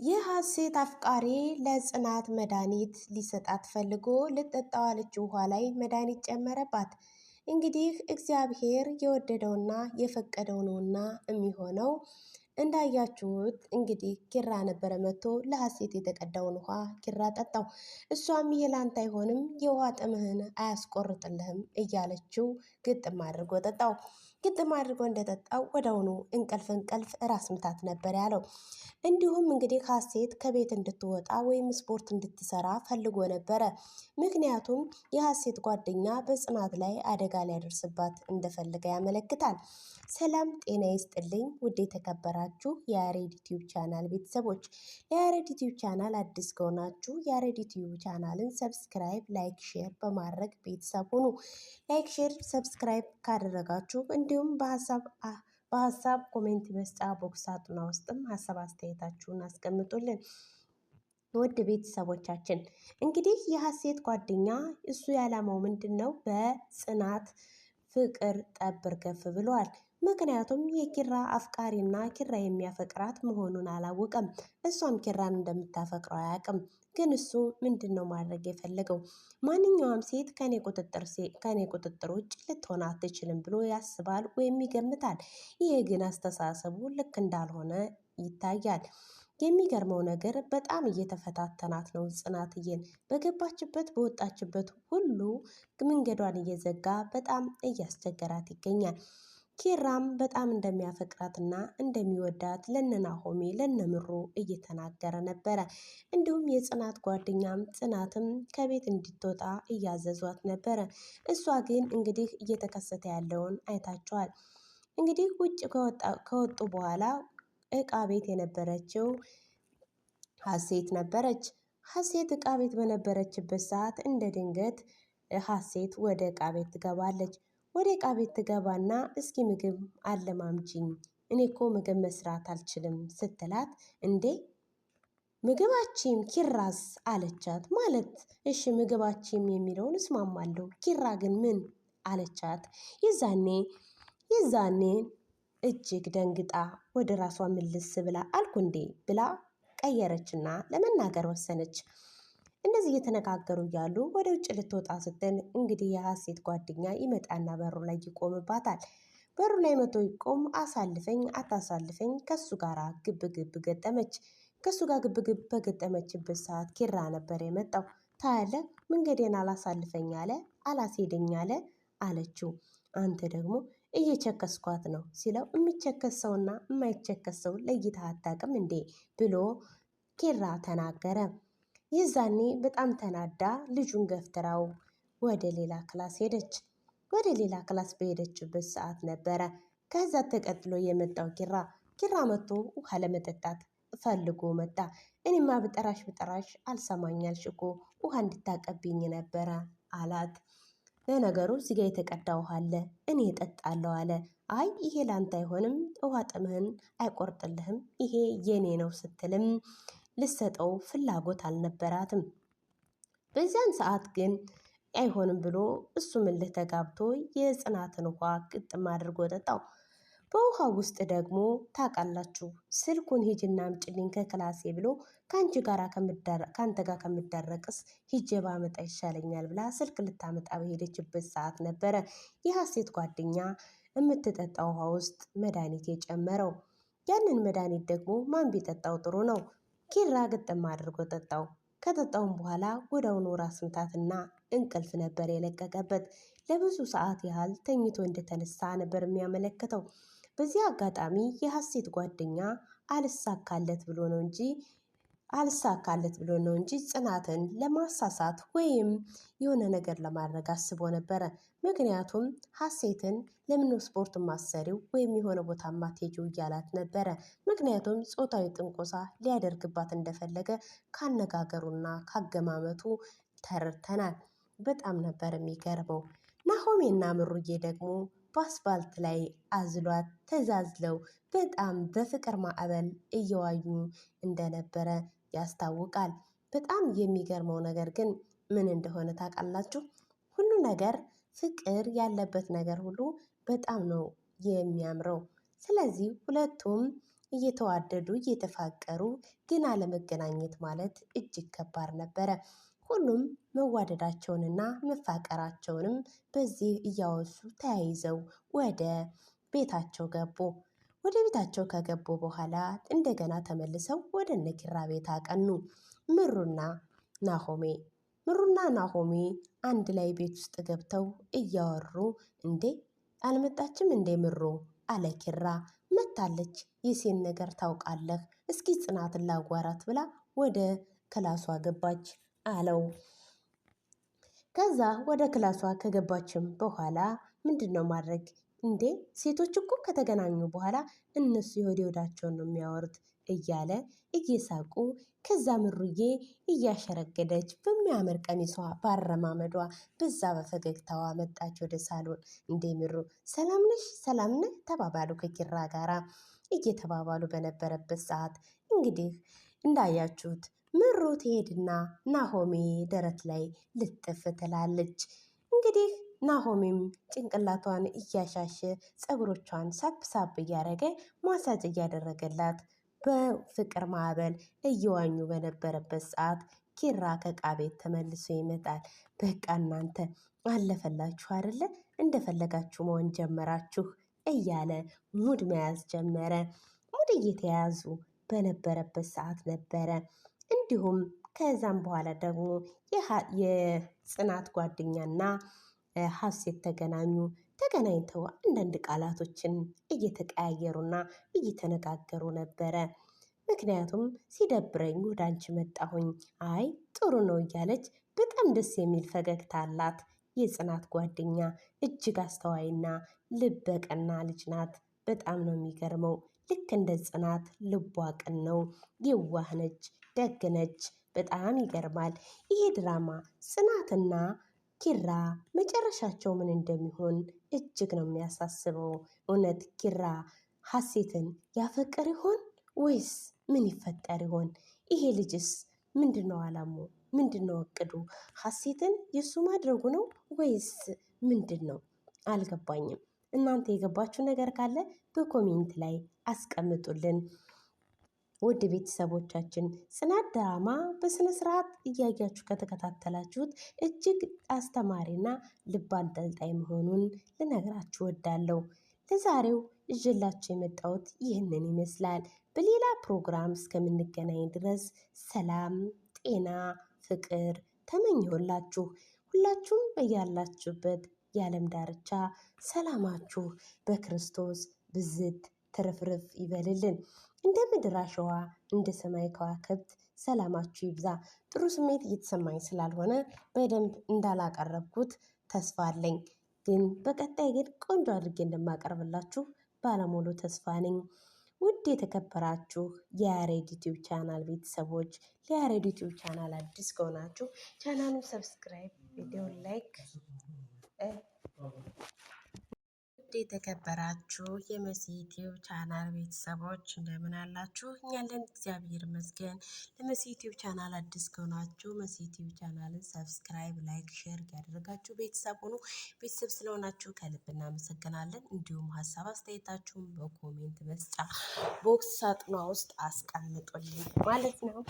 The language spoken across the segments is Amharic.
የሐሴት አፍቃሪ ለጽናት መድኃኒት ሊሰጣት ፈልጎ ልጠጣው አለችው ውሃ ላይ መድኃኒት ጨመረባት። እንግዲህ እግዚአብሔር የወደደውና የፈቀደው ነውና የሚሆነው። እንዳያችሁት እንግዲህ ኪራ ነበረ መጥቶ ለሐሴት የተቀዳውን ውሃ ኪራ ጠጣው። እሷም ይሄ ላንተ አይሆንም፣ የውሃ ጥምህን አያስቆርጥልህም እያለችው ግጥም አድርጎ ጠጣው። ግጥም አድርጎ እንደጠጣው ወደውኑ እንቅልፍ ራስ ምታት ነበር ያለው። እንዲሁም እንግዲህ ሐሴት ከቤት እንድትወጣ ወይም ስፖርት እንድትሰራ ፈልጎ ነበረ። ምክንያቱም የሐሴት ጓደኛ በጽናት ላይ አደጋ ሊያደርስባት እንደፈለገ ያመለክታል። ሰላም ጤና ይስጥልኝ ውድ የተከበራችሁ የያሬድ ዩቲዩብ ቻናል ቤተሰቦች፣ ለያሬድ ዩቲዩብ ቻናል አዲስ ከሆናችሁ የያሬድ ዩቲዩብ ቻናልን ሰብስክራይብ፣ ላይክ፣ ሼር በማድረግ ቤተሰብ ሁኑ። ላይክ፣ ሼር፣ ሰብስክራይብ ካደረጋችሁ እንዲሁም በሀሳብ ኮሜንት መስጫ ቦክስ ሳጥኗ ውስጥም ሀሳብ አስተያየታችሁን አስቀምጡልን። ውድ ቤተሰቦቻችን እንግዲህ የሐሴት ጓደኛ እሱ ያላማው ምንድን ነው? በጽናት ፍቅር ጠብር ገፍ ብለዋል። ምክንያቱም የኪራ አፍቃሪና ኪራ የሚያፈቅራት መሆኑን አላወቀም። እሷም ኪራን እንደምታፈቅረው አያውቅም። ግን እሱ ምንድን ነው ማድረግ የፈለገው? ማንኛውም ሴት ከኔ ቁጥጥር ውጭ ልትሆን አትችልም ብሎ ያስባል ወይም ይገምታል። ይሄ ግን አስተሳሰቡ ልክ እንዳልሆነ ይታያል። የሚገርመው ነገር በጣም እየተፈታተናት ነው። ጽናትዬን በገባችበት በወጣችበት ሁሉ መንገዷን እየዘጋ በጣም እያስቸገራት ይገኛል። ኪራም በጣም እንደሚያፈቅራትና እንደሚወዳት ለነናሆሜ ለነምሩ እየተናገረ ነበረ። እንዲሁም የጽናት ጓደኛም ጽናትም ከቤት እንድትወጣ እያዘዟት ነበረ። እሷ ግን እንግዲህ እየተከሰተ ያለውን አይታቸዋል። እንግዲህ ውጭ ከወጡ በኋላ እቃ ቤት የነበረችው ሐሴት ነበረች። ሐሴት እቃ ቤት በነበረችበት ሰዓት እንደ ድንገት ሐሴት ወደ እቃ ቤት ትገባለች። ወደ እቃ ቤት ትገባና እስኪ ምግብ አለማምጪኝ፣ እኔ እኮ ምግብ መስራት አልችልም ስትላት፣ እንዴ ምግባችም ኪራስ አለቻት። ማለት እሺ ምግባችም የሚለውን እስማማለሁ፣ ኪራ ግን ምን አለቻት። የዛኔ እጅግ ደንግጣ ወደ ራሷ ምልስ ብላ አልኩ እንዴ ብላ ቀየረችና ለመናገር ወሰነች። እንደዚህ እየተነጋገሩ እያሉ ወደ ውጭ ልትወጣ ስትል እንግዲህ የሐሴት ጓደኛ ይመጣና በሩ ላይ ይቆምባታል። በሩ ላይ መቶ ይቆም፣ አሳልፈኝ አታሳልፈኝ ከሱ ጋር ግብ ግብ ገጠመች። ከሱ ጋር ግብ ግብ በገጠመችበት ሰዓት ኪራ ነበር የመጣው። ታያለ መንገዴን አላሳልፈኝ አለ አላስሄደኝ አለ አለችው። አንተ ደግሞ እየቸከስኳት ነው ሲለው፣ የሚቸከሰውና የማይቸከሰው ለይተህ አታውቅም እንዴ ብሎ ኪራ ተናገረ። የዛኔ በጣም ተናዳ ልጁን ገፍትራው ወደ ሌላ ክላስ ሄደች። ወደ ሌላ ክላስ በሄደችበት ሰዓት ነበረ ከዛ ተቀጥሎ የመጣው ኪራ መጥቶ ውሃ ለመጠጣት ፈልጎ መጣ። እኔማ ብጠራሽ አልሰማኝ አልሽ እኮ ውሃ እንድታቀብኝ ነበረ አላት። ለነገሩ እዚህ ጋ የተቀዳ ውሃ አለ እኔ እጠጣለሁ አለ። አይ ይሄ ላንተ አይሆንም፣ ውሃ ጥምህን አይቆርጥልህም፣ ይሄ የኔ ነው ስትልም ልሰጠው ፍላጎት አልነበራትም። በዚያን ሰዓት ግን አይሆንም ብሎ እሱም እልህ ተጋብቶ የጽናትን ውሃ ግጥም አድርጎ ጠጣው። በውሃው ውስጥ ደግሞ ታውቃላችሁ ስልኩን ሂጅና አምጪልኝ ከክላሴ ብሎ ከአንተ ጋር ከምዳረቅስ ሂጄ ባመጣ ይሻለኛል ብላ ስልክ ልታመጣ በሄደችበት ሰዓት ነበረ የሐሴት ጓደኛ የምትጠጣ ውሃ ውስጥ መድኃኒት የጨመረው። ያንን መድኃኒት ደግሞ ማን ቢጠጣው ጥሩ ነው? ኪራ ግጥም አድርጎ ጠጣው። ከጠጣውም በኋላ ወዲያውኑ ራስ ምታትና እንቅልፍ ነበር የለቀቀበት። ለብዙ ሰዓት ያህል ተኝቶ እንደተነሳ ነበር የሚያመለክተው። በዚህ አጋጣሚ የሐሴት ጓደኛ አልሳካለት ብሎ ነው እንጂ ጽናትን ለማሳሳት ወይም የሆነ ነገር ለማድረግ አስቦ ነበረ። ምክንያቱም ሐሴትን ለምን ስፖርት ማሰሪው ወይም የሆነ ቦታ ማትሄጂው እያላት ነበረ። ምክንያቱም ጾታዊ ጥንቆሳ ሊያደርግባት እንደፈለገ ካነጋገሩና ካገማመቱ ተረድተናል። በጣም ነበር የሚገርመው። ናሆሜና ምሩዬ ደግሞ በአስፋልት ላይ አዝሏት ተዛዝለው በጣም በፍቅር ማዕበል እየዋኙ እንደነበረ ያስታውቃል። በጣም የሚገርመው ነገር ግን ምን እንደሆነ ታውቃላችሁ? ሁሉ ነገር ፍቅር ያለበት ነገር ሁሉ በጣም ነው የሚያምረው። ስለዚህ ሁለቱም እየተዋደዱ እየተፋቀሩ ግን አለመገናኘት ማለት እጅግ ከባድ ነበረ። ሁሉም መዋደዳቸውንና መፋቀራቸውንም በዚህ እያወሱ ተያይዘው ወደ ቤታቸው ገቡ። ወደ ቤታቸው ከገቡ በኋላ እንደገና ተመልሰው ወደ እነ ኪራ ቤት አቀኑ። ምሩና ናሆሜ አንድ ላይ ቤት ውስጥ ገብተው እያወሩ እንዴ አልመጣችም እንዴ ምሩ አለ ኪራ። መታለች፣ የሴን ነገር ታውቃለህ፣ እስኪ ጽናትን ላዋራት ብላ ወደ ክላሷ ገባች አለው። ከዛ ወደ ክላሷ ከገባችም በኋላ ምንድነው ማድረግ እንዴ ሴቶች እኮ ከተገናኙ በኋላ እነሱ የሆድ ሆዳቸውን ነው የሚያወሩት እያለ እየሳቁ ከዛ ምሩዬ እያሸረገደች በሚያምር ቀሚሷ ባረማመዷ በዛ በፈገግታዋ መጣች ወደ ሳሎን። እንዴ ምሩ ሰላም ነሽ ሰላም ነህ ተባባሉ። ከኪራ ጋራ እየተባባሉ በነበረበት ሰዓት እንግዲህ እንዳያችሁት ምሩ ትሄድና ናሆሜ ደረት ላይ ልጥፍ ትላለች። እንግዲህ ናሆሜም ጭንቅላቷን እያሻሸ ፀጉሮቿን ሳብ ሳብ እያደረገ ማሳጅ እያደረገላት በፍቅር ማዕበል እየዋኙ በነበረበት ሰዓት ኪራ ከዕቃ ቤት ተመልሶ ይመጣል። በቃ እናንተ አለፈላችሁ አይደለ እንደፈለጋችሁ መሆን ጀመራችሁ እያለ ሙድ መያዝ ጀመረ። ሙድ እየተያዙ በነበረበት ሰዓት ነበረ። እንዲሁም ከዛም በኋላ ደግሞ የጽናት ጓደኛና ሀሴት ተገናኙ። ተገናኝተው አንዳንድ ቃላቶችን እየተቀያየሩና እየተነጋገሩ ነበረ። ምክንያቱም ሲደብረኝ ወደ አንቺ መጣሁኝ፣ አይ ጥሩ ነው እያለች በጣም ደስ የሚል ፈገግታ አላት። የጽናት ጓደኛ እጅግ አስተዋይና ልበ ቀና ልጅ ናት። በጣም ነው የሚገርመው። ልክ እንደ ጽናት ልቧ ቅን ነው፣ የዋህ ነች፣ ደግ ነች። በጣም ይገርማል። ይሄ ድራማ ጽናትና ኪራ መጨረሻቸው ምን እንደሚሆን እጅግ ነው የሚያሳስበው። እውነት ኪራ ሀሴትን ያፈቅር ይሆን ወይስ ምን ይፈጠር ይሆን? ይሄ ልጅስ ምንድነው አላማው? ምንድነው እቅዱ? ሀሴትን የሱ ማድረጉ ነው ወይስ ምንድን ነው? አልገባኝም። እናንተ የገባችሁ ነገር ካለ በኮሜንት ላይ አስቀምጡልን። ውድ ቤተሰቦቻችን ጽናት ድራማ በስነ ስርዓት እያያችሁ ከተከታተላችሁት እጅግ አስተማሪና ልብ አንጠልጣይ መሆኑን ልነግራችሁ ወዳለሁ። ለዛሬው ይዤላችሁ የመጣሁት ይህንን ይመስላል። በሌላ ፕሮግራም እስከምንገናኝ ድረስ ሰላም፣ ጤና፣ ፍቅር ተመኘሁላችሁ። ሁላችሁም በያላችሁበት የዓለም ዳርቻ ሰላማችሁ በክርስቶስ ብዝት ትርፍርፍ ይበልልን። እንደ ምድር አሸዋ እንደ ሰማይ ከዋክብት ሰላማችሁ ይብዛ። ጥሩ ስሜት እየተሰማኝ ስላልሆነ በደንብ እንዳላቀረብኩት ተስፋ አለኝ። ግን በቀጣይ ግን ቆንጆ አድርጌ እንደማቀርብላችሁ ባለሙሉ ተስፋ ነኝ። ውድ የተከበራችሁ የያሬድ ዩቲዩብ ቻናል ቤተሰቦች፣ ለያሬድ ዩቲዩብ ቻናል አዲስ ከሆናችሁ ቻናሉን ሰብስክራይብ፣ ቪዲዮን ላይክ። ውድ የተከበራችሁ የመሲ ዩቲዩብ ቻናል ቤተሰቦች እንደምን አላችሁ? እኛ ያለን እግዚአብሔር ይመስገን። ለመሲ ዩቲዩብ ቻናል አዲስ ከሆናችሁ መሲ ዩቲዩብ ቻናልን ሰብስክራይብ፣ ላይክ፣ ሼር ያደረጋችሁ ቤተሰብ ሁኑ። ቤተሰብ ስለሆናችሁ ከልብ እናመሰግናለን። እንዲሁም ሀሳብ አስተያየታችሁን በኮሜንት መስጫ ቦክስ ሳጥኗ ውስጥ አስቀምጡልኝ ማለት ነው።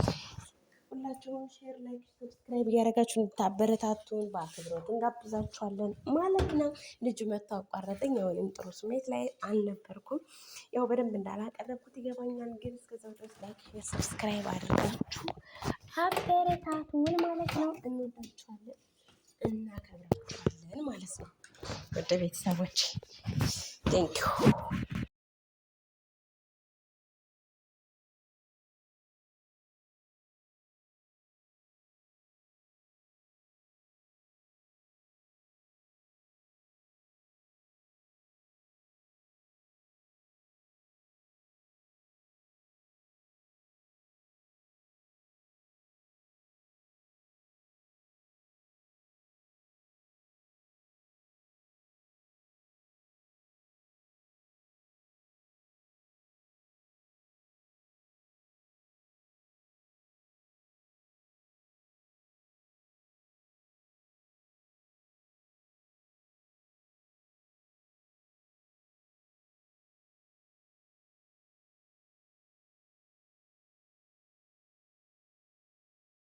ሁላችሁም ሼር፣ ላይክ፣ ሰብስክራይብ እያደረጋችሁ እንድታበረታቱን በአክብሮት እንጋብዛችኋለን ማለት ነው። ልጁ መጥቶ አቋረጠኝ። አሁንም ጥሩ ስሜት ላይ አልነበርኩም። ያው በደንብ እንዳላቀረብኩት ይገባኛል። ግን እስከዛው ድረስ ላይክ፣ ሼር፣ ሰብስክራይብ አድርጋችሁ አበረታቱን ማለት ነው። እንወዳችኋለን፣ እናከብራችኋለን ማለት ነው። ወደ ቤተሰቦች ቴንኪው